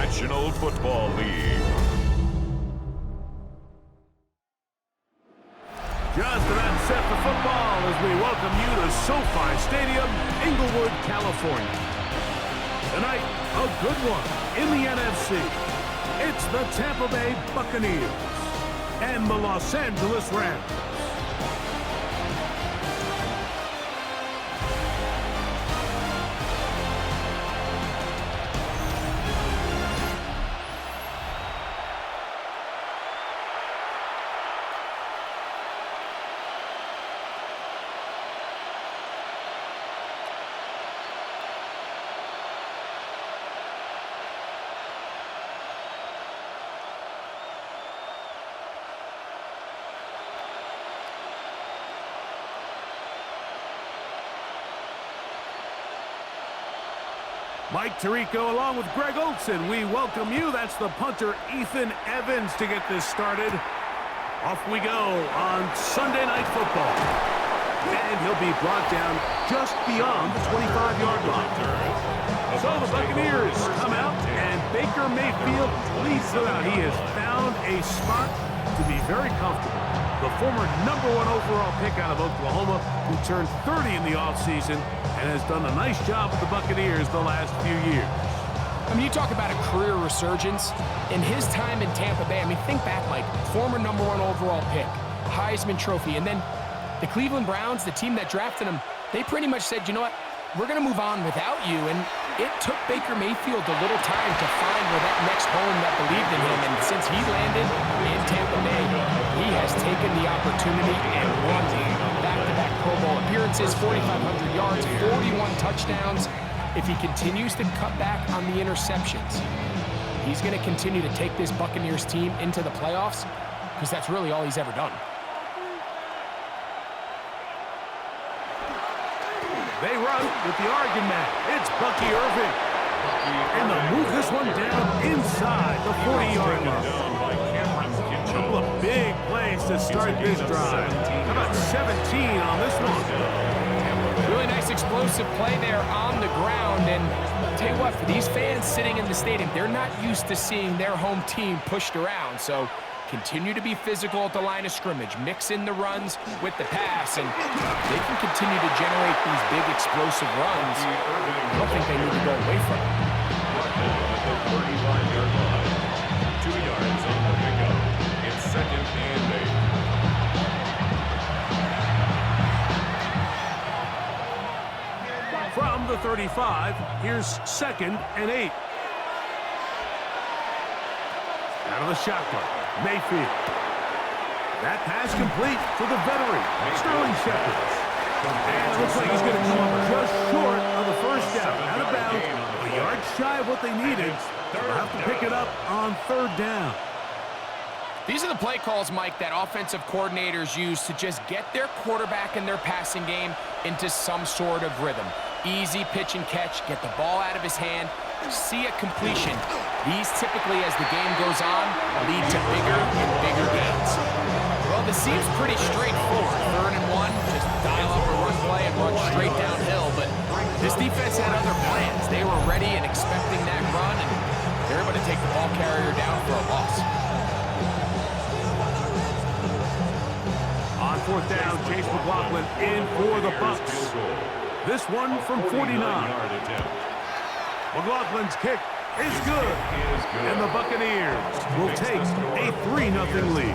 National Football League. Just about set for football as we welcome you to SoFi Stadium, Inglewood, California. Tonight, a good one in the NFC. It's the Tampa Bay Buccaneers and the Los Angeles Rams. Mike Tirico along with Greg Olson. We welcome you. That's the punter, Ethan Evans, to get this started. Off we go on Sunday Night Football. And he'll be brought down just beyond the 25-yard line. So the Buccaneers come out, and Baker Mayfield leads them out. He has found a spot to be very comfortable. The former #1 overall pick out of Oklahoma, who turned 30 in the offseason and has done a nice job with the Buccaneers the last few years. I mean, you talk about a career resurgence. In his time in Tampa Bay, I mean, think back, Mike, former #1 overall pick, Heisman Trophy, and then the Cleveland Browns, the team that drafted him, they pretty much said, you know what, we're going to move on without you, and it took Baker Mayfield a little time to find where that next home that believed in him, and since he landed in Tampa Bay, he has taken the opportunity and won back-to-back Pro Bowl appearances, 4,500 yards, 41 touchdowns. If he continues to cut back on the interceptions, he's going to continue to take this Buccaneers team into the playoffs, because that's really all he's ever done. They run with the Oregon man. It's Bucky Irving. And they'll move this one down inside the 40-yard line. A couple of big plays to start this drive. How about 17 on this one? Really nice explosive play there on the ground. And I'll tell you what, for these fans sitting in the stadium, they're not used to seeing their home team pushed around. So continue to be physical at the line of scrimmage. Mix in the runs with the pass, and they can continue to generate these big explosive runs. I don't think they need to go away from it. 35-yard line. 2 yards on the pickup. It's 2nd and 8. From the 35, here's 2nd and 8. Out of the shotgun, Mayfield. That pass complete to the veteran, Sterling Shepard. And it looks like he's going to come up just short of the first down. Out of bounds, a yard shy of what they needed. They'll have to pick it up on 3rd down. These are the play calls, Mike, that offensive coordinators use to just get their quarterback and their passing game into some sort of rhythm. Easy pitch and catch, get the ball out of his hand, see a completion. These typically, as the game goes on, lead to bigger and bigger gains. Well, this seems pretty straightforward. 3rd and 1, just dial up a run play and run straight downhill. But this defense had other plans. They were ready and expecting that run, and they're able to take the ball carrier down for a loss. On 4th down, Chase McLaughlin in for the Bucs. This one from 49. McLaughlin's kick is good. And the Buccaneers will take a 3-0 lead.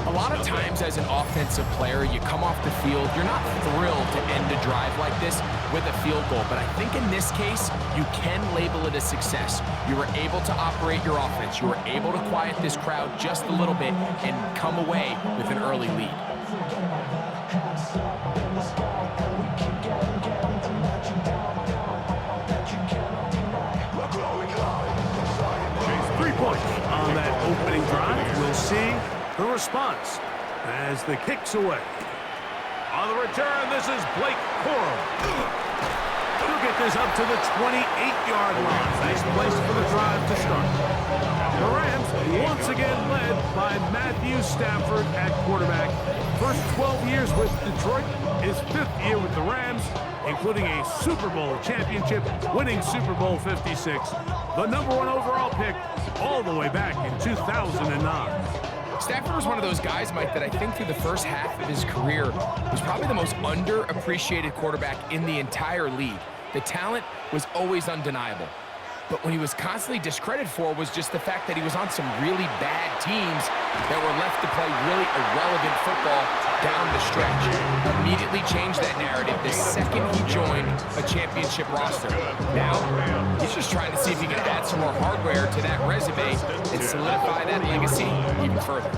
A lot of times as an offensive player, you come off the field, you're not thrilled to end a drive like this with a field goal. But I think in this case, you can label it a success. You were able to operate your offense. You were able to quiet this crowd just a little bit and come away with an early lead. On that opening drive, we'll see the response as the kick's away. On the return, this is Blake Corum. He'll get this up to the 28-yard line. Nice place for the drive to start. The Rams once again led by Matthew Stafford at quarterback. First 12 years with Detroit, his 5th year with the Rams. including a Super Bowl championship, winning Super Bowl 56, the #1 overall pick all the way back in 2009. Stafford was one of those guys, Mike, that I think through the first half of his career was probably the most underappreciated quarterback in the entire league. The talent was always undeniable. But when he was constantly discredited for was just the fact that he was on some really bad teams that were left to play really irrelevant football down the stretch. Immediately changed that narrative the second he joined a championship roster. Now, he's just trying to see if he can add some more hardware to that resume and solidify that legacy even further.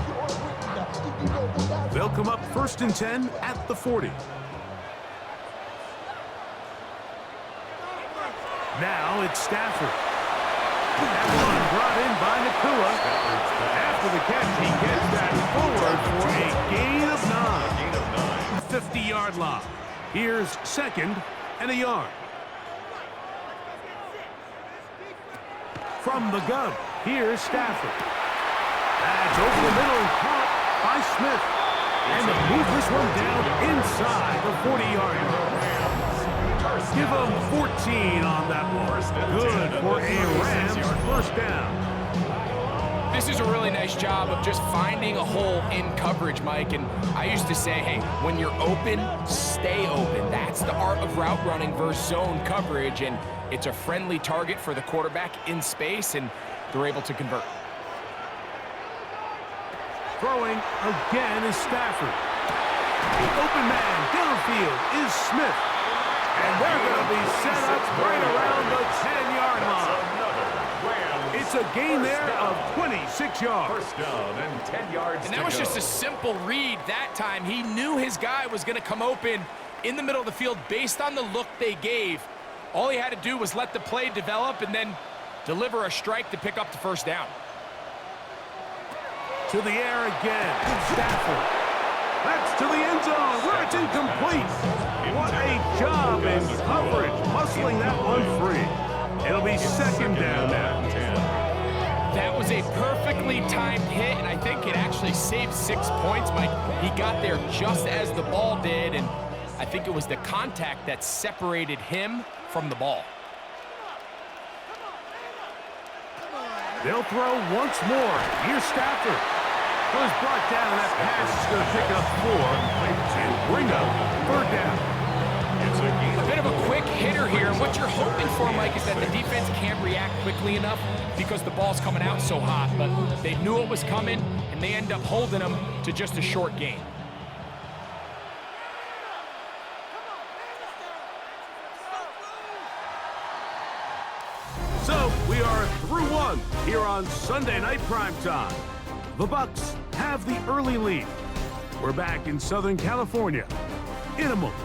They'll come up 1st and 10 at the 40. Now it's Stafford. That one brought in by Nakua. After the catch, he gets that forward for a gain of 9. 50-yard line. Here's 2nd and a yard. From the gun, here's Stafford. That's over the middle and caught by Smith. And to move this one down inside the 40-yard line. Give them 14 on that one. Good for a Rams first down. This is a really nice job of just finding a hole in coverage, Mike. And I used to say, hey, when you're open, stay open. That's the art of route running versus zone coverage. And it's a friendly target for the quarterback in space, and they're able to convert. Throwing again is Stafford. The open man downfield is Smith. And they're going to be set up right around the 10-yard line. It's a gain there of 26 yards. First down and 10 yards. And that was just a simple read that time. He knew his guy was going to come open in the middle of the field based on the look they gave. All he had to do was let the play develop and then deliver a strike to pick up the first down. To the air again. Stafford. That's to the end zone where it's incomplete. What a job in coverage, muscling that one free. It'll be 2nd down now. That was a perfectly timed hit, and I think it actually saved 6 points, Mike. He got there just as the ball did, and I think it was the contact that separated him from the ball. They'll throw once more. Here's Stafford. Was brought down, and that pass is going to pick up 4 and bring up 3rd down. A bit of a quick hitter here, and what you're hoping for, Mike, is that the defense can't react quickly enough because the ball's coming out so hot, but they knew it was coming, and they end up holding them to just a short gain. So we are through one here on Sunday Night Primetime. The Bucs have the early lead. We're back in Southern California in a moment.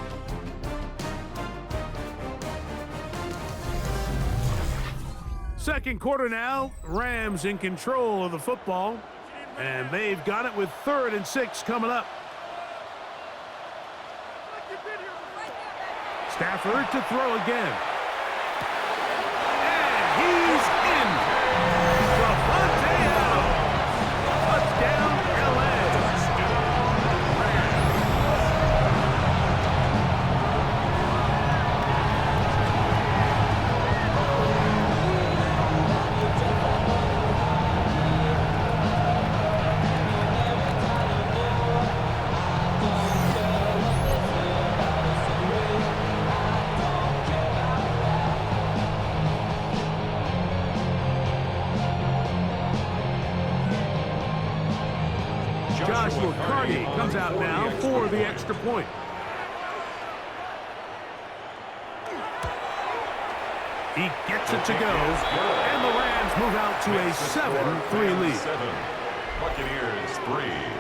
Second quarter now, Rams in control of the football, and they've got it with 3rd and 6 coming up. Stafford to throw again. And he's in. Touchdown, LA. Comes out now for the extra point. He gets it to go, and the Rams move out to a 7-3 lead. Buccaneers 3.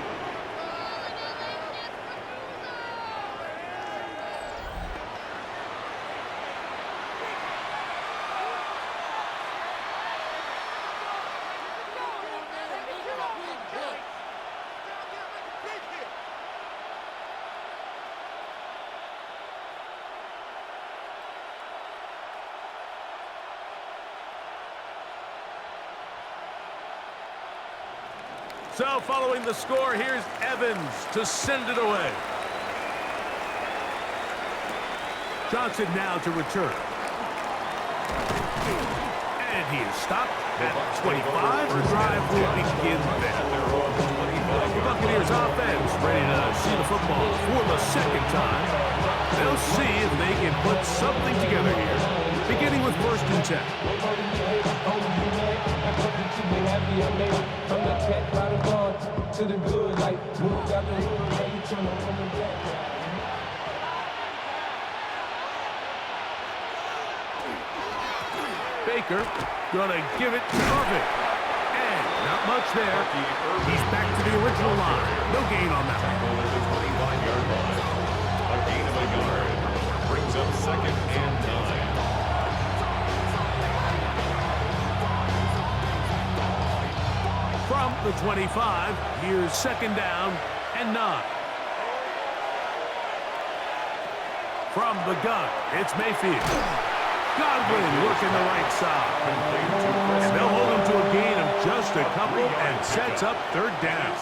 So following the score, here's Evans to send it away. Johnson now to return. And he is stopped at 25. The drive will begin there. The Buccaneers offense ready to see the football for the second time. They'll see if they can put something together here. Beginning with 1st and 10. Baker gonna give it to Irving. And not much there. He's back to the original line. No gain on that. Tackle at the 25-yard line. A gain of a yard. Brings up 2nd and 9. From the 25, here's 2nd down and 9. From the gun, it's Mayfield. Godwin working the right side. And they'll hold him to a gain of just a couple and sets up 3rd down.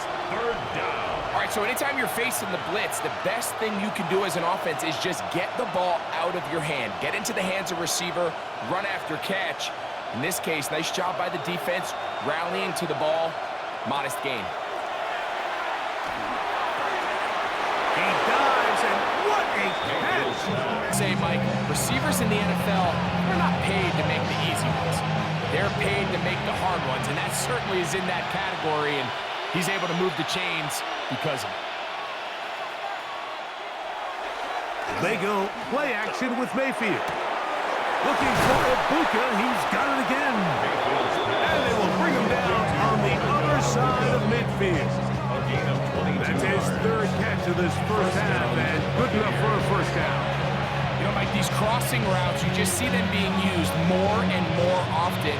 All right, so anytime you're facing the blitz, the best thing you can do as an offense is just get the ball out of your hand. Get into the hands of receiver, run after catch. In this case, nice job by the defense, rallying to the ball. Modest gain. He dives, and what a catch! Say, Mike, receivers in the NFL, they're not paid to make the easy ones. They're paid to make the hard ones, and that certainly is in that category, and he's able to move the chains because of it. They go play action with Mayfield. Looking for Ibuka, he's got it again. And they will bring him down on the other side of midfield. That's his 3rd catch of this first half, and good enough for a 1st down. You know, Mike, these crossing routes, you just see them being used more and more often.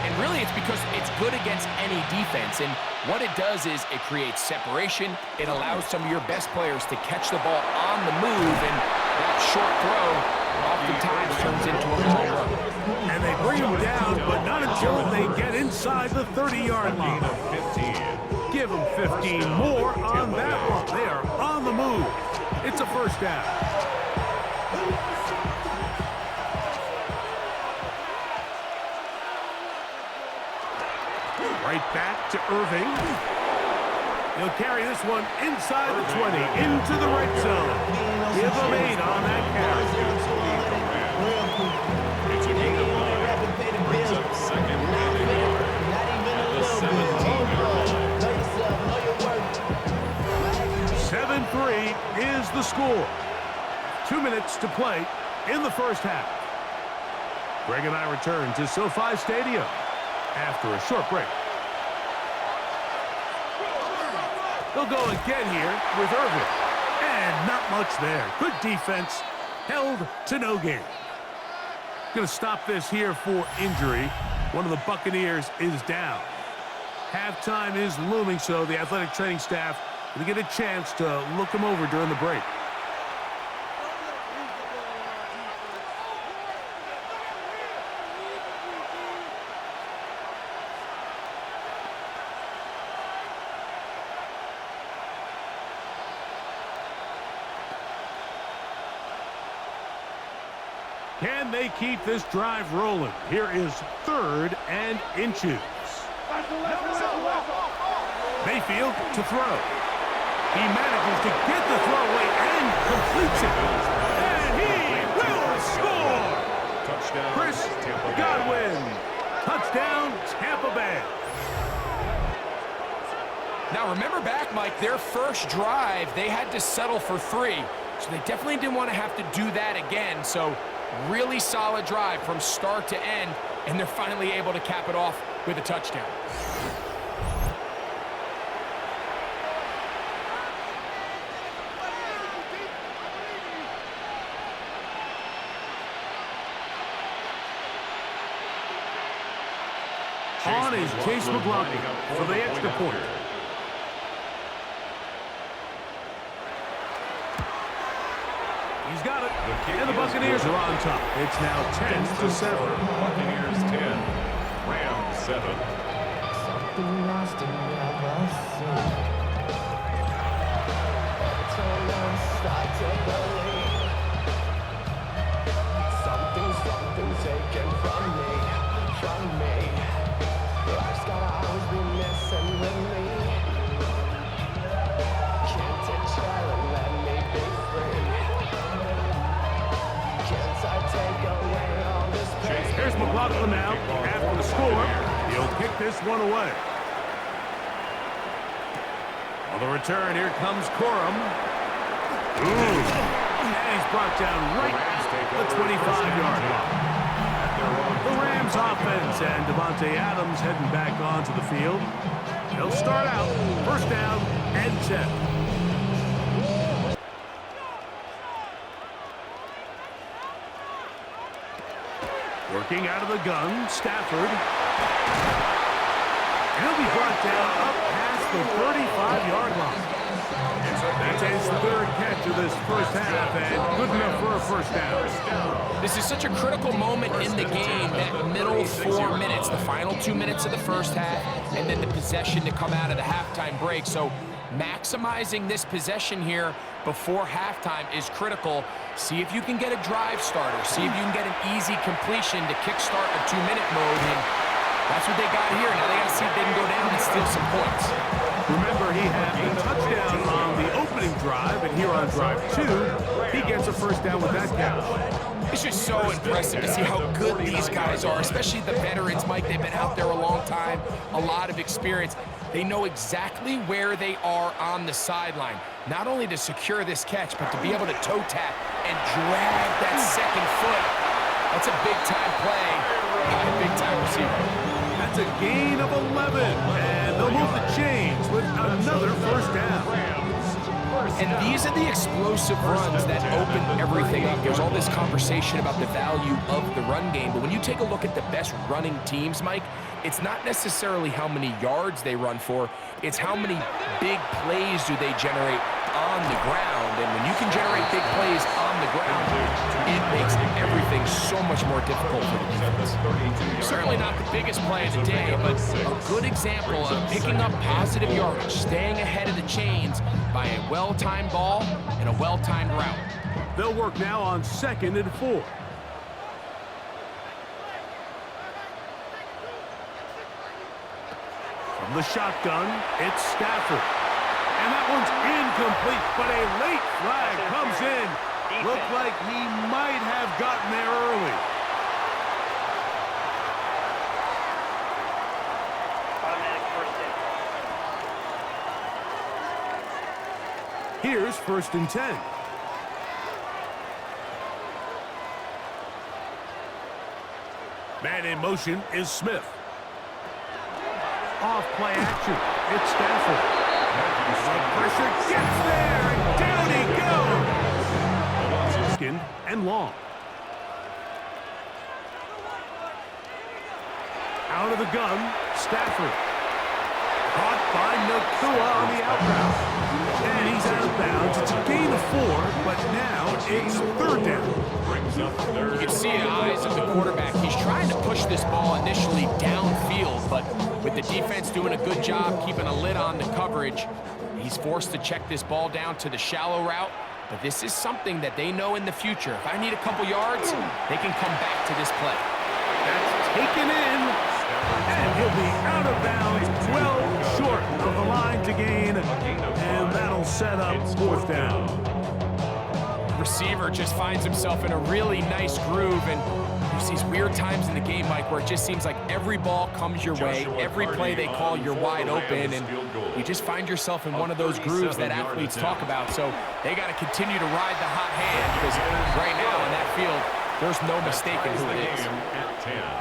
And really, it's because it's good against any defense. And what it does is it creates separation. It allows some of your best players to catch the ball on the move. And that short throw oftentimes turns into a long run. And they bring him down, but not until they get inside the 30-yard line. Give them 15 more on that one. They are on the move. It's a 1st down. Right back to Irving. He'll carry this one inside the 20, into the right zone. Give him 8 on that carry. It's a gain of 1. Brings up 2nd and a yard. At the 17-yard line. 7-3 is the score. 2 minutes to play in the first half. Greg and I return to SoFi Stadium after a short break. They'll go again here with Irving. And not much there. Good defense. Held to no gain. Going to stop this here for injury. One of the Buccaneers is down. Halftime is looming, so the athletic training staff will get a chance to look him over during the break. Can they keep this drive rolling? Here is 3rd and inches. Mayfield to throw. He manages to get the throw away and completes it. And he will score! Touchdown, Chris Tampa Bay. Godwin. Touchdown, Tampa Bay. Now, remember back, Mike, their first drive, they had to settle for 3. So they definitely didn't want to have to do that again. So really solid drive from start to end, and they're finally able to cap it off with a touchdown. On is Chase McLaughlin for the extra point. He's got it. And the Buccaneers are on top. It's now 10-7. Buccaneers 10, Rams 7. been taken from me. Life's gotta always be messing with me. Can't take child and let me be free. Can't I take away all this pain? Here's McLaughlin now. After the score, he'll kick this one away. On the return, here comes Corum. Ooh. And he's brought down right at the 25-yard line. The Rams offense and Devontae Adams heading back onto the field. They'll start out first down and 10. Working out of the gun, Stafford. He'll be brought down up past the 35-yard line. That's his third catch of this first half, and good enough for a first down. This is such a critical moment in the game, that middle 4 minutes, the final 2 minutes of the first half, and then the possession to come out of the halftime break. So maximizing this possession here before halftime is critical. See if you can get a drive starter. See if you can get an easy completion to kickstart a 2-minute mode, and that's what they got here. Now they got to see if they can go down and steal some points. Remember, he had a touchdown on the opening drive, and here on drive 2, he gets a first down with that catch. It's just so impressive to see how good these guys are, especially the veterans, Mike. They've been out there a long time, a lot of experience. They know exactly where they are on the sideline, not only to secure this catch, but to be able to toe tap and drag that second foot. That's a big-time play by a big-time receiver. That's a gain of 11, and they'll move the chains with another first down. And these are the explosive runs that open everything up. There's all this conversation about the value of the run game, but when you take a look at the best running teams, Mike, it's not necessarily how many yards they run for, it's how many big plays do they generate on the ground. And when you can generate big plays on the ground, it makes everything so much more difficult for the defense. Certainly not the biggest play of the day, but a good example of picking up positive yardage, staying ahead of the chains by a well-timed ball and a well-timed route. They'll work now on 2nd and 4. From the shotgun, it's Stafford. And that one's incomplete, but a late flag comes in. Looked like he might have gotten there early. Here's 1st and 10. Man in motion is Smith. Off play action. It's Stafford. Pressure gets there, and down he goes. Second and long. Out of the gun, Stafford. Caught by Nakua on the out route. And he's out of bounds. It's a gain of 4, but now it's 3rd down. You can see the eyes of the quarterback. He's trying to push this ball initially downfield, but with the defense doing a good job keeping a lid on the coverage, he's forced to check this ball down to the shallow route. But this is something that they know in the future. If I need a couple yards, they can come back to this play. That's taken in, and he'll be out of bounds, well short of the line to gain, and that'll set up 4th down. Receiver just finds himself in a really nice groove, and there's these weird times in the game, Mike, where it just seems like every ball comes your way, every play they call, you're wide open, and you just find yourself in one of those grooves that athletes talk about. So they got to continue to ride the hot hand, because right now in that field, there's no mistaking who it is.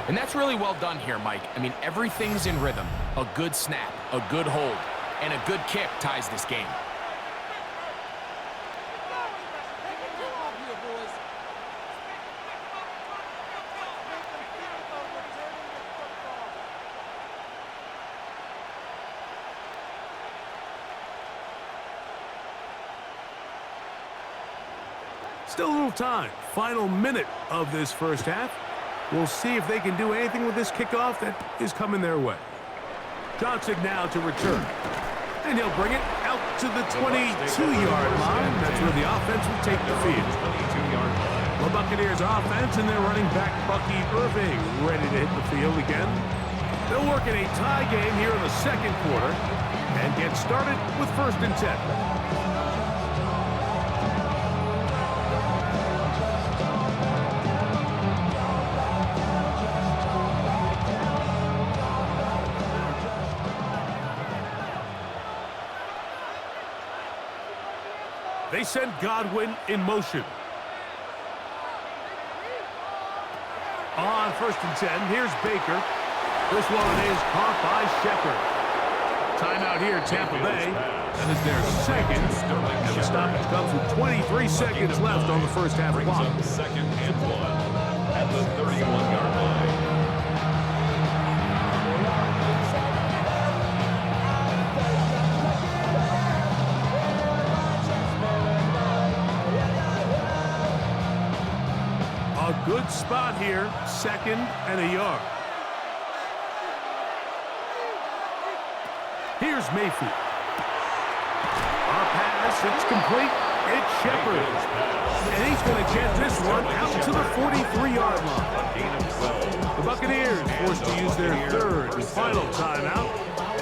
And that's really well done here, Mike. I mean, everything's in rhythm. A good snap, a good hold, and a good kick ties this game. Still a little time. Final minute of this first half. We'll see if they can do anything with this kickoff that is coming their way. Johnson now to return. And he'll bring it out to the 22-yard line. That's where the offense will take the field. The Buccaneers offense, and their running back, Bucky Irving, ready to hit the field again. They'll work in a tie game here in the second quarter and get started with 1st and 10. They send Godwin in motion. On 1st and 10, here's Baker. This one is caught by Shepard. Timeout here, Tampa Bay. That is their second. And the stoppage comes with 23 seconds left on the first half clock. 2nd and 1 at the 31-yard line. A good spot here, 2nd and a yard. Here's Mayfield. Our pass, it's complete. It's Shepard. And he's going to get this one out to the 43-yard line. The Buccaneers forced to use their 3rd and final timeout.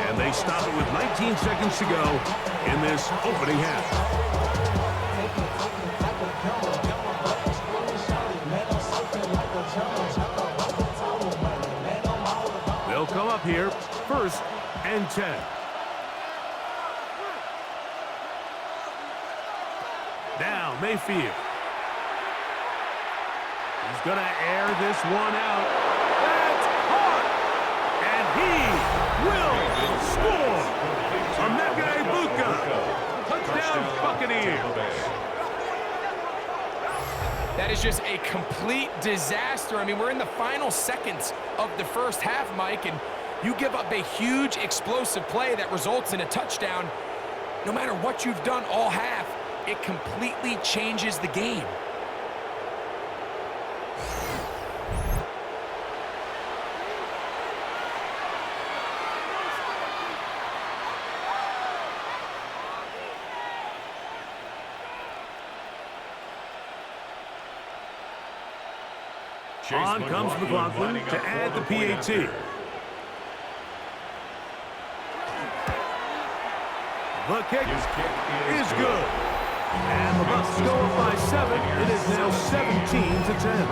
And they stop it with 19 seconds to go in this opening half. They'll come up here, 1st and 10. Now Mayfield. He's going to air this one out. That's caught! And he will score! A mega touchdown Buccaneers! That is just a complete disaster. I mean, we're in the final seconds of the first half, Mike, and you give up a huge explosive play that results in a touchdown. No matter what you've done all half, it completely changes the game. On comes McLaughlin to add the PAT. The kick is good. And the Bucs go up by 7. It is now 17-10.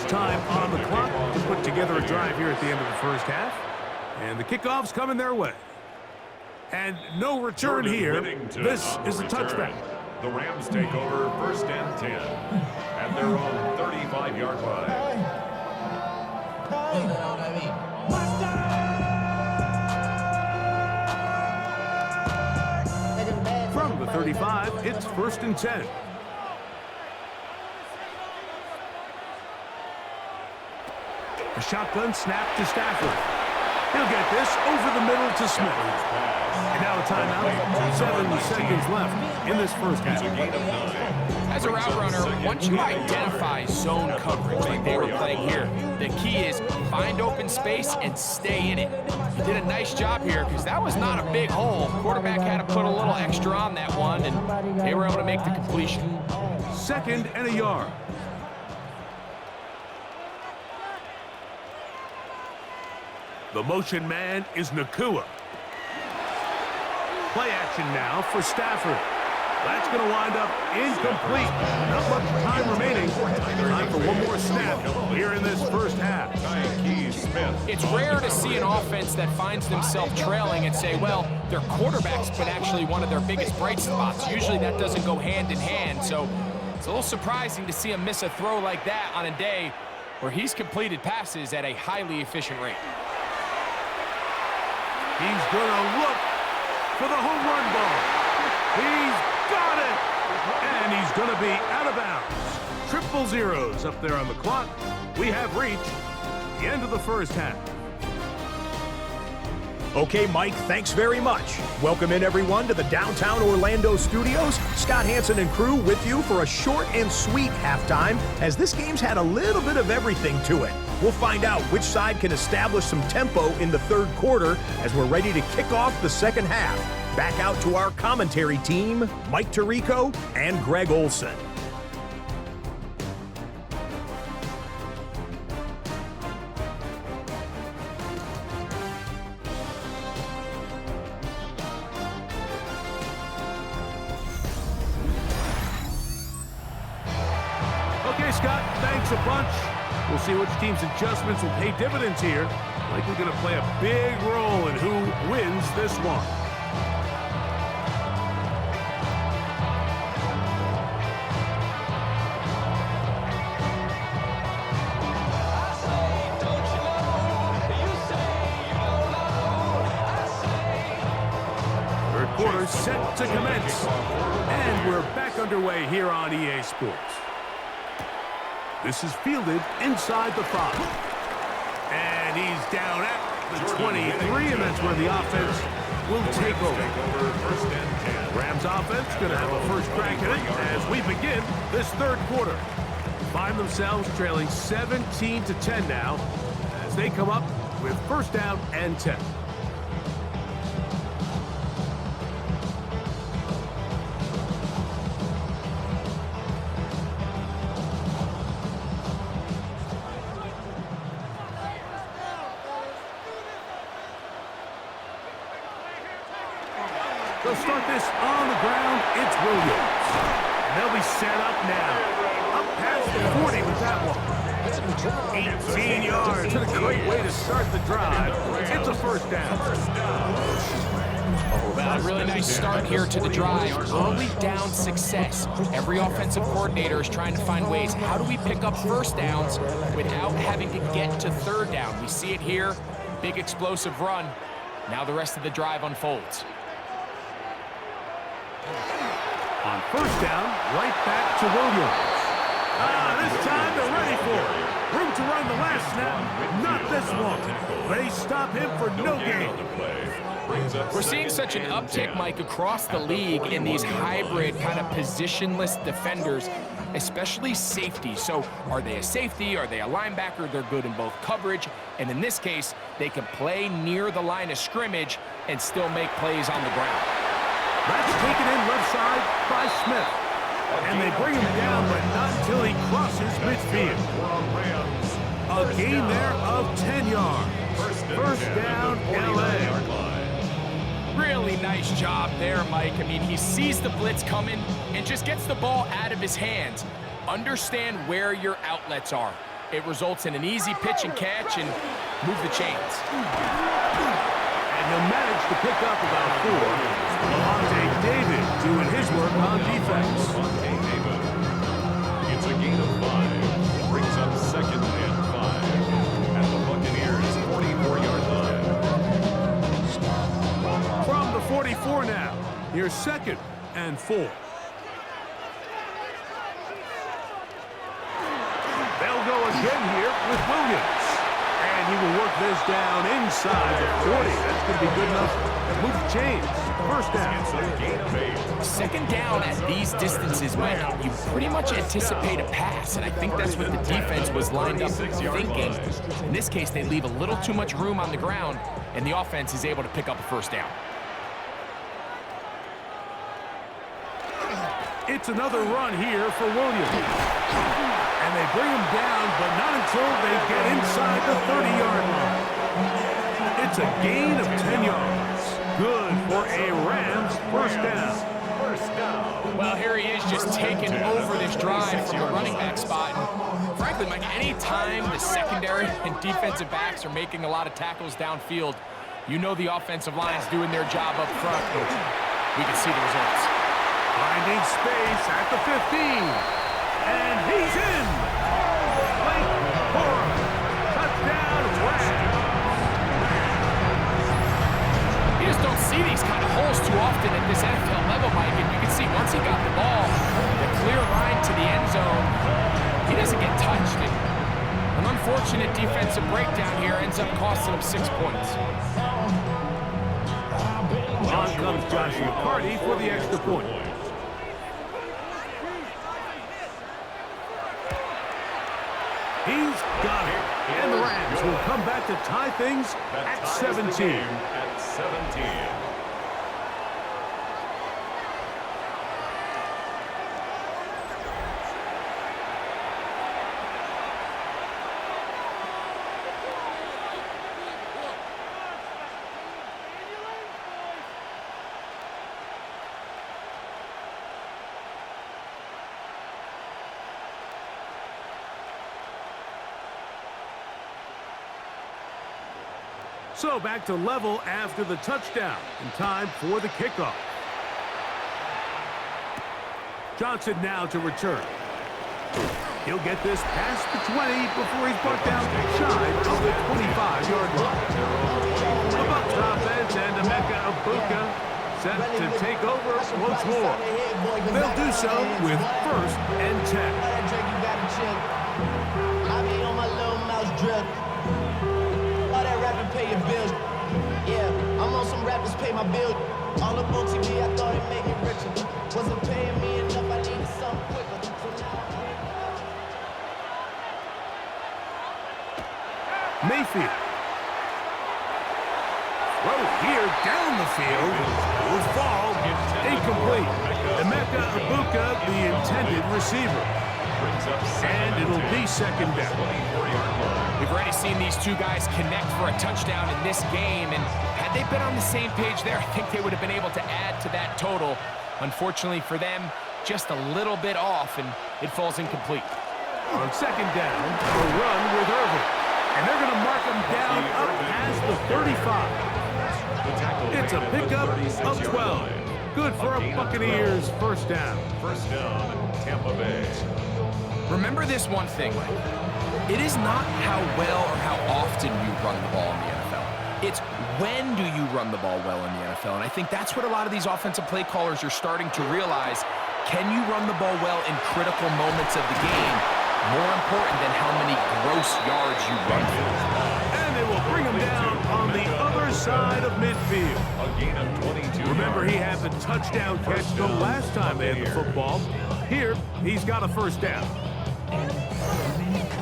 Time on the clock to put together a drive here at the end of the first half. And the kickoff's coming their way. And no return here. This is a touchback. The Rams take over 1st and 10 at their own 35-yard line. From the 35, it's 1st and 10. A shotgun snap to Stafford. He'll get this over the middle to Smith. And now a timeout. 7 seconds left in this first half. As a route runner, once you identify zone coverage like they were playing here, the key is find open space and stay in it. He did a nice job here because that was not a big hole. Quarterback had to put a little extra on that one, and they were able to make the completion. 2nd and a yard. The motion man is Nakua. Play action now for Stafford. That's going to wind up incomplete. Not much time remaining. Time for one more snap here in this first half. It's rare to see an offense that finds themselves trailing and say, well, their quarterback's been actually one of their biggest bright spots. Usually that doesn't go hand in hand. So it's a little surprising to see him miss a throw like that on a day where he's completed passes at a highly efficient rate. He's going to look for the home run ball. He's got it! And he's going to be out of bounds. Triple zeros up there on the clock. We have reached the end of the first half. Okay, Mike, thanks very much. Welcome in, everyone, to the downtown Orlando studios. Scott Hansen and crew with you for a short and sweet halftime, as this game's had a little bit of everything to it. We'll find out which side can establish some tempo in the third quarter as we're ready to kick off the second half. Back out to our commentary team, Mike Tirico and Greg Olson. Okay, Scott, thanks a bunch. We'll see which team's adjustments will pay dividends here. Likely going to play a big role in who wins this one. Third quarter set to commence. And we're back underway here on EA Sports. This is fielded inside the 5. And he's down at the 23, and that's where the offense will take over. Rams offense going to have a first crack at it as we begin this third quarter. Find themselves trailing 17-10 now as they come up with first down and 10. They'll start this on the ground. It's Williams. And they'll be set up now. Up past the 40 with that one. 18 yards. It's a great way to start the drive. It's a first down. Well, a really nice start here to the drive. Early down success. Every offensive coordinator is trying to find ways. How do we pick up first downs without having to get to third down? We see it here. Big explosive run. Now the rest of the drive unfolds. On first down, right back to Williams. This time they're ready for it. Room to run the last snap. Not this one. They stop him for no gain. We're seeing such an uptick, Mike, across the league in these hybrid kind of positionless defenders, especially safety. So are they a safety? Are they a linebacker? They're good in both coverage. And in this case, they can play near the line of scrimmage and still make plays on the ground. That's taken in left side by Smith. And they bring him down, but not until he crosses midfield. A gain there of 10 yards. First down, LA. Really nice job there, Mike. I mean, he sees the blitz coming and just gets the ball out of his hands. Understand where your outlets are. It results in an easy pitch and catch and move the chains. And he'll manage to pick up about 4. Lavonte David doing his work on defense. It's a gain of 5. Brings up second and 5 at the Buccaneers' 44-yard line. From the 44 now, here's second and 4. They'll go again here with Williams. And he will work this down inside the 40. That's going to be good enough to move the chains. First down. Second down at these distances, Mike, you pretty much anticipate a pass, and I think that's what the defense was lined up thinking. In this case, they leave a little too much room on the ground, and the offense is able to pick up a first down. It's another run here for Williams. And they bring him down, but not until they get inside the 30-yard line. It's a gain of 10 yards. Good for a Rams first down. Well, here he is just taking over this drive from the running back spot. And frankly, Mike, any time the secondary and defensive backs are making a lot of tackles downfield, you know the offensive line's doing their job up front. We can see the results. Finding space at the 15. And he's in. Late for touchdown Rams. You just don't see these kind of holes too often at this NFL level, Mike. And you can see once he got the ball, the clear line to the end zone, he doesn't get touched. And Unfortunate defensive breakdown here ends up costing them 6 points. On comes Josh McCarty for the extra point. He's got it. And the Rams will come back to tie things at 17. At 17. So back to level after the touchdown, and time for the kickoff. Johnson now to return. He'll get this past the 20 before he's brought down shy of the 25-yard line. The Bucs offense and Emeka Egbuka set to take over once more. They'll do so with 1st and 10. I be on my little mouse drip. All that rapping pay your bills. Yeah, I'm on some rappers pay my bills. All the on TV, I thought it made me richer. Wasn't paying me enough, I needed something quicker. So now Mayfield. Throw here down the field. Will fall. Incomplete. Emeka Egbuka, the intended receiver. And it'll be 2nd down. We've already seen these two guys connect for a touchdown in this game, and had they been on the same page there, I think they would have been able to add to that total. Unfortunately for them, just a little bit off, and it falls incomplete. On 2nd down, a run with Irvin. And they're going to mark him down up past the 35. It's a pickup of 12. Good for a Buccaneers 1st down. 1st down, Tampa Bay. Remember this one thing, it is not how well or how often you run the ball in the NFL. It's when do you run the ball well in the NFL, and I think that's what a lot of these offensive play callers are starting to realize. Can you run the ball well in critical moments of the game? More important than how many gross yards you run for. And they will bring him down on the other side of midfield. A gain of 22. Remember, he had the touchdown catch the last time they had the football. Here, he's got a 1st down.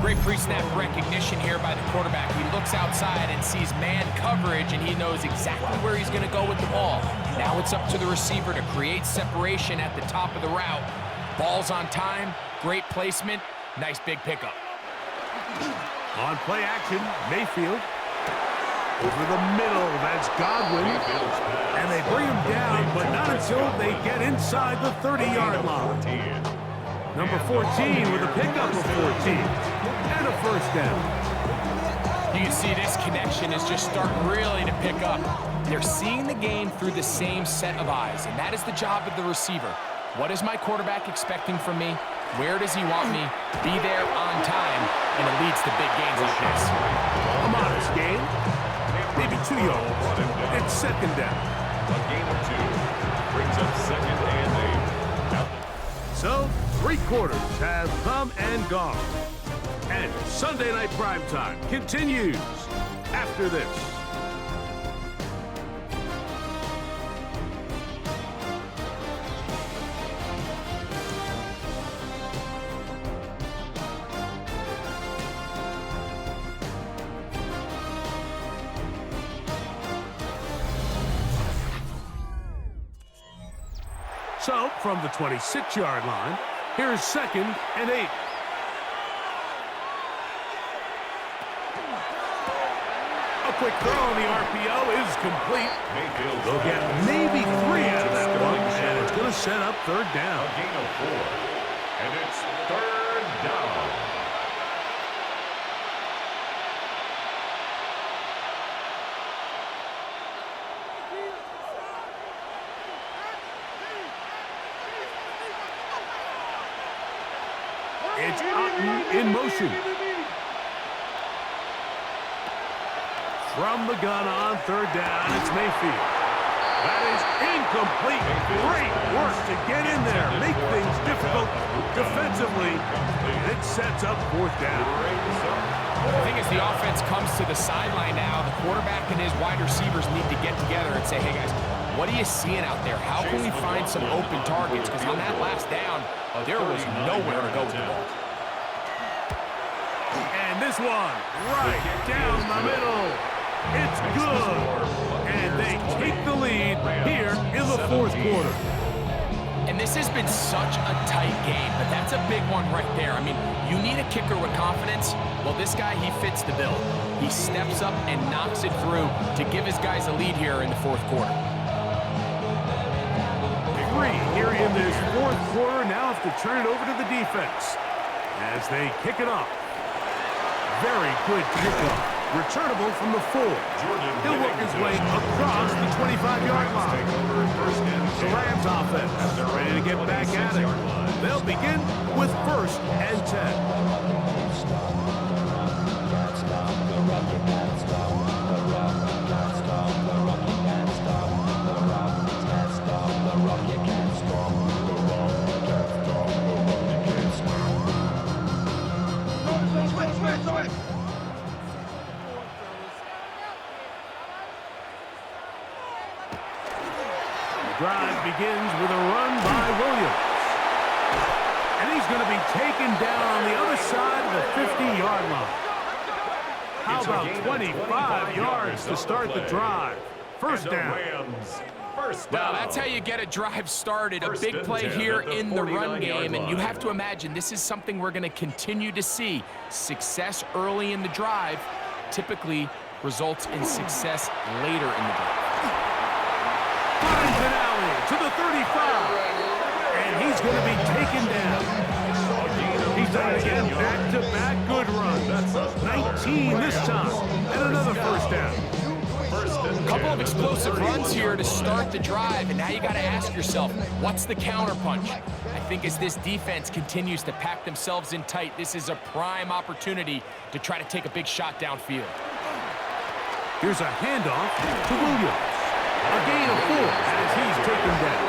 Great pre-snap recognition here by the quarterback. He looks outside and sees man coverage, and he knows exactly where he's going to go with the ball. Now it's up to the receiver to create separation at the top of the route. Ball's on time, great placement, nice big pickup. On play action, Mayfield. Over the middle, that's Godwin. And they bring him down, but not until they get inside the 30-yard line. Number 14 with a pickup of 14. And a 1st down. You can see this connection is just starting really to pick up. They're seeing the game through the same set of eyes, and that is the job of the receiver. What is my quarterback expecting from me? Where does he want me? Be there on time, and it leads to big gains like this. A modest gain. Maybe 2 yards. It's 2nd down. A gain of 2. Brings up 2nd and 8. So, 3 quarters have come and gone. And Sunday Night Primetime continues after this. So, from the 26-yard line, here's 2nd and 8. A quick throw on the RPO is complete. They'll get maybe 3 out of that one, and it's going to set up 3rd down. A gain of 4. And it's 3rd down. It's Otten in motion. From the gun on 3rd down, it's Mayfield. That is incomplete. Great work to get in there, make things difficult defensively. It sets up 4th down. I think as the offense comes to the sideline now, the quarterback and his wide receivers need to get together and say, hey, guys, what are you seeing out there? How can we find some open targets? Because on that last down, there was nowhere to go with the ball. And this one, right down the middle. It's good. And they take the lead here in the fourth quarter. And this has been such a tight game, but that's a big one right there. I mean, you need a kicker with confidence. Well, this guy, he fits the bill. He steps up and knocks it through to give his guys a lead here in the fourth quarter. 3 here in this fourth quarter. Now have to turn it over to the defense as they kick it off. Very good kickoff. Returnable from the 4. He'll work his way across the 25-yard line. The Rams offense, they're ready to get back at it. They'll begin with 1st and 10. Drive begins with a run by Williams. And he's going to be taken down on the other side of the 50-yard line. How about 25 yards to start the drive? First down. Well, that's how you get a drive started. A big play here in the run game, and you have to imagine this is something we're going to continue to see. Success early in the drive typically results in success later in the drive. Finds an alley to the 35, and he's going to be taken down. He's done it again, back-to-back good runs. 19 this time, and another first down. A couple of explosive runs here to start the drive, and now you got to ask yourself, what's the counterpunch? I think as this defense continues to pack themselves in tight, this is a prime opportunity to try to take a big shot downfield. Here's a handoff to Williams. A gain of 4 as he's taken down.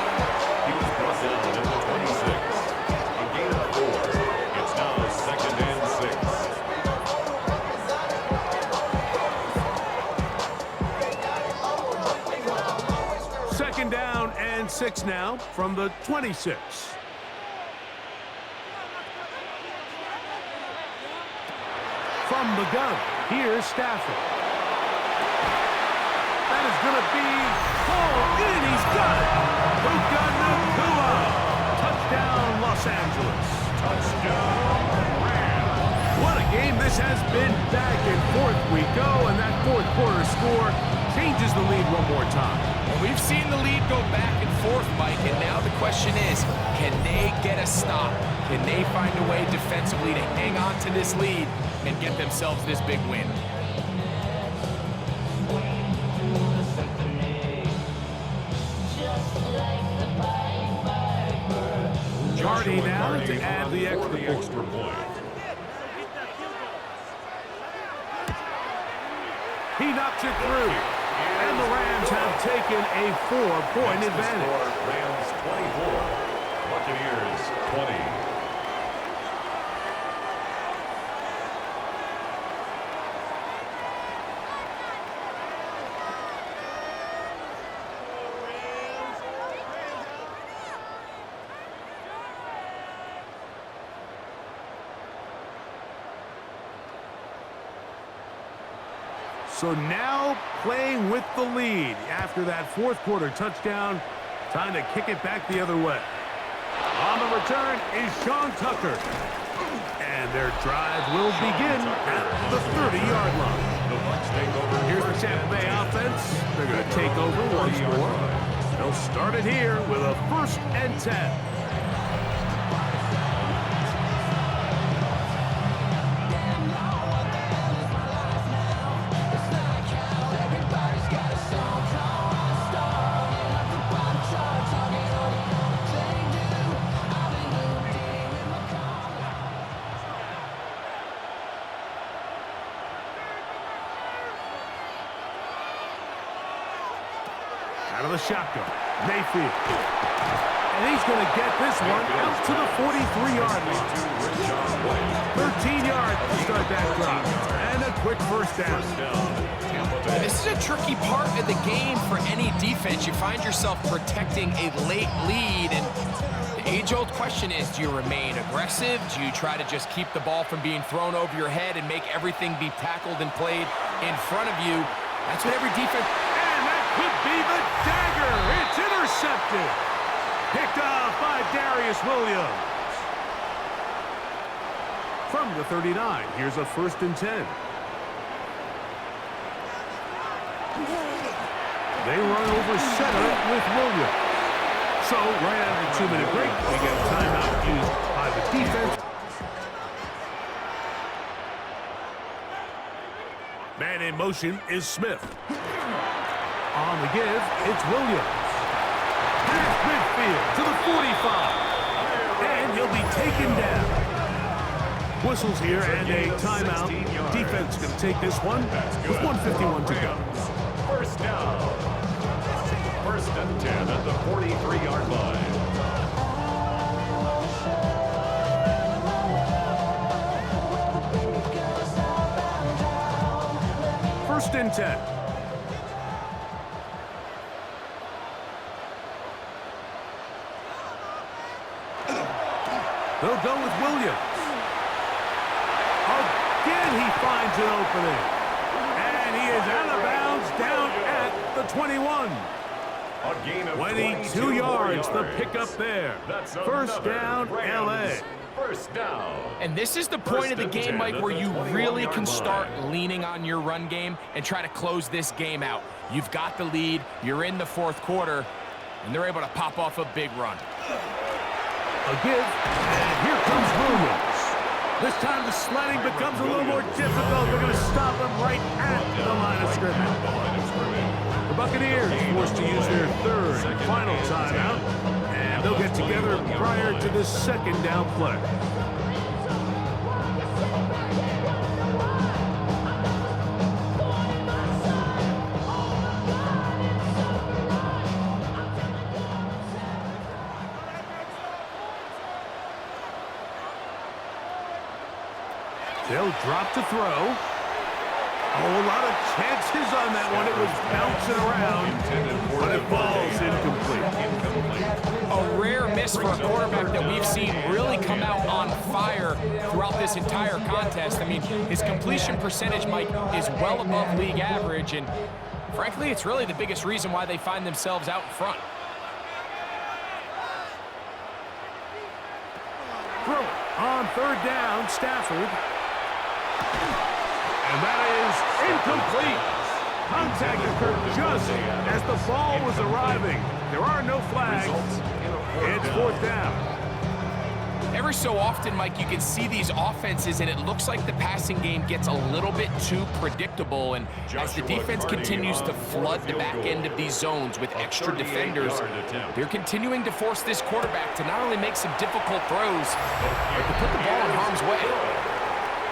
He was brought down at the 26. A gain of 4. It's now 2nd and 6. Second down and 6 now from the 26. From the gun, here's Stafford. That is going to be hauled in. He's got it. Puka Nacua. Touchdown, Los Angeles. Touchdown, Rams. What a game this has been. Back and forth we go, and that fourth quarter score changes the lead one more time. Well, we've seen the lead go back and forth, Mike, and now the question is, can they get a stop? Can they find a way defensively to hang on to this lead and get themselves this big win? Hardy now to add the extra point. He knocks it through, and the Rams have taken a 4-point advantage. Rams 24, Buccaneers 20. So now playing with the lead after that fourth quarter touchdown. Time to kick it back the other way. On the return is Sean Tucker. And their drive will begin at the 30-yard line. The Bucs take over. Here's the Tampa Bay offense. They're going to take over once more. They'll start it here with a 1st and 10. Out of the shotgun, Mayfield. And he's going to get this one out to the 43-yard line. 13 yards to start that drive. And a quick first down. This is a tricky part of the game for any defense. You find yourself protecting a late lead, and the age-old question is, do you remain aggressive? Do you try to just keep the ball from being thrown over your head and make everything be tackled and played in front of you? That's what every defense... And that could be the dagger. It's intercepted. Picked off by Darius Williams. From the 39, here's a 1st and 10. They run over center with Williams. So, right after the 2-minute break, we get a timeout used by the defense. Man in motion is Smith. On the give, it's Williams. Past midfield to the 45. And he'll be taken down. Whistles here and a timeout. Defense going to take this one with 1:51 to go. First down. 1st and 10 at the 43-yard line. 1st and 10. They'll go with Williams. Again, he finds an opening. And he is out of bounds down at the 21. A gain of 22 yards, the pickup there. First down, L.A. First down. And this is the point of the game, Mike, where you really can start leaning on your run game and try to close this game out. You've got the lead, you're in the 4th quarter, and they're able to pop off a big run. A give, and here comes Williams. This time the sledding becomes a little more difficult. They're going to stop him right at the line of scrimmage. The Buccaneers forced to use their 3rd and final timeout, and they'll get together prior to this 2nd down play. They'll drop to throw. Oh, a lot of chances on that one. It was bouncing around, but it falls incomplete. A rare miss for a quarterback that we've seen really come out on fire throughout this entire contest. I mean, his completion percentage, Mike, is well above league average, and frankly, it's really the biggest reason why they find themselves out in front. Throw on 3rd down, Stafford. And that is incomplete. Contact occurred just as the ball was arriving. There are no flags. It's 4th down. Every so often, Mike, you can see these offenses, and it looks like the passing game gets a little bit too predictable. And as the defense continues to flood the back end of these zones with extra defenders, they're continuing to force this quarterback to not only make some difficult throws, but to put the ball in harm's way.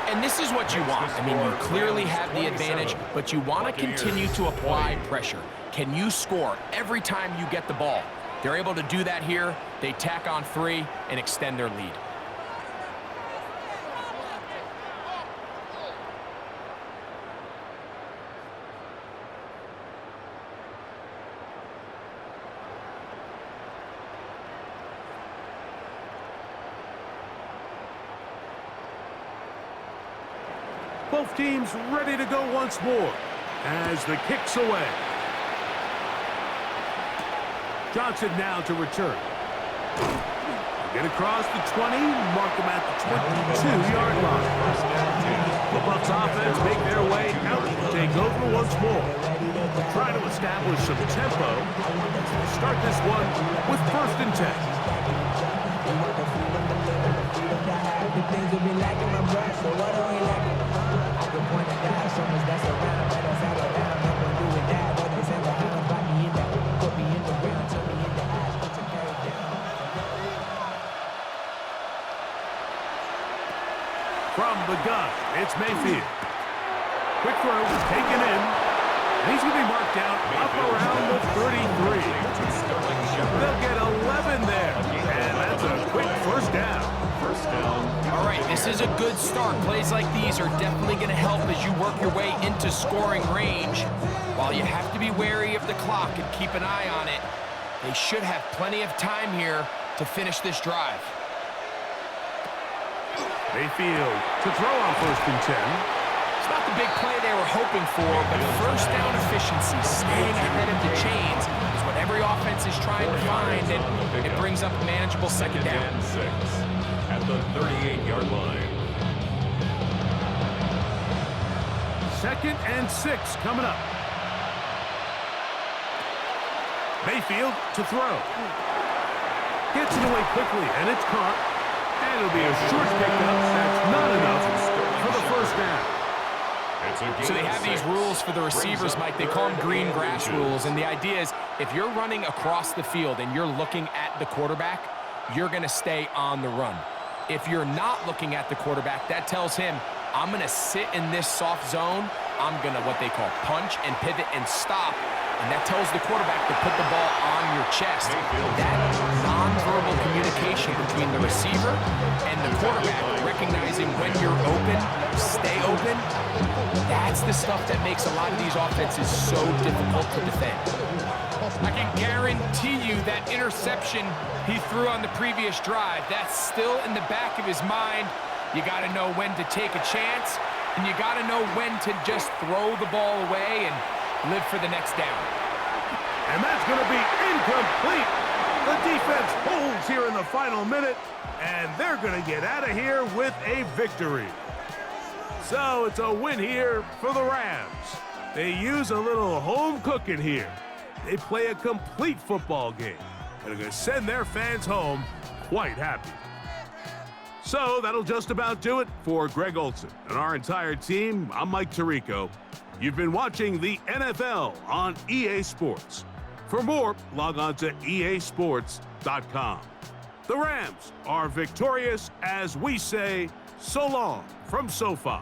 And this is what you want. I mean, you clearly have the advantage, but you want to continue to apply pressure. Can you score every time you get the ball? They're able to do that here. They tack on 3 and extend their lead. Both teams ready to go once more as the kick's away. Johnson now to return. Get across the 20, mark them at the 22-yard line. The Bucs offense make their way out to take over once more. Trying to establish some tempo. Start this one with 1st and 10. From the gun, it's Mayfield. Quick throw, taken in. He's going to be marked out up around the 33. They'll get 11 there. This is a good start. Plays like these are definitely going to help as you work your way into scoring range. While you have to be wary of the clock and keep an eye on it, they should have plenty of time here to finish this drive. Mayfield to throw on 1st and 10. It's not the big play they were hoping for, but first down efficiency, staying ahead of the chains, is what every offense is trying to find, and it brings up a manageable 2nd down. 6 at the 38-yard line. 2nd and 6 coming up. Mayfield to throw. Gets it away quickly, and it's caught. And it'll be a short pickup. That's not enough for the 1st down. So they have these rules for the receivers, Mike. They call them green grass rules. And the idea is if you're running across the field and you're looking at the quarterback, you're going to stay on the run. If you're not looking at the quarterback, that tells him, I'm going to sit in this soft zone. I'm going to what they call punch and pivot and stop. And that tells the quarterback to put the ball on your chest. That nonverbal communication between the receiver and the quarterback, recognizing when you're open, stay open, that's the stuff that makes a lot of these offenses so difficult to defend. I can guarantee you that interception he threw on the previous drive, that's still in the back of his mind. You got to know when to take a chance, and you got to know when to just throw the ball away and live for the next down. And that's going to be incomplete. The defense holds here in the final minute, and they're going to get out of here with a victory. So it's a win here for the Rams. They use a little home cooking here. They play a complete football game, and are going to send their fans home quite happy. So that'll just about do it for Greg Olsen and our entire team. I'm Mike Tirico. You've been watching the NFL on EA Sports. For more, log on to easports.com. The Rams are victorious as we say so long from SoFi.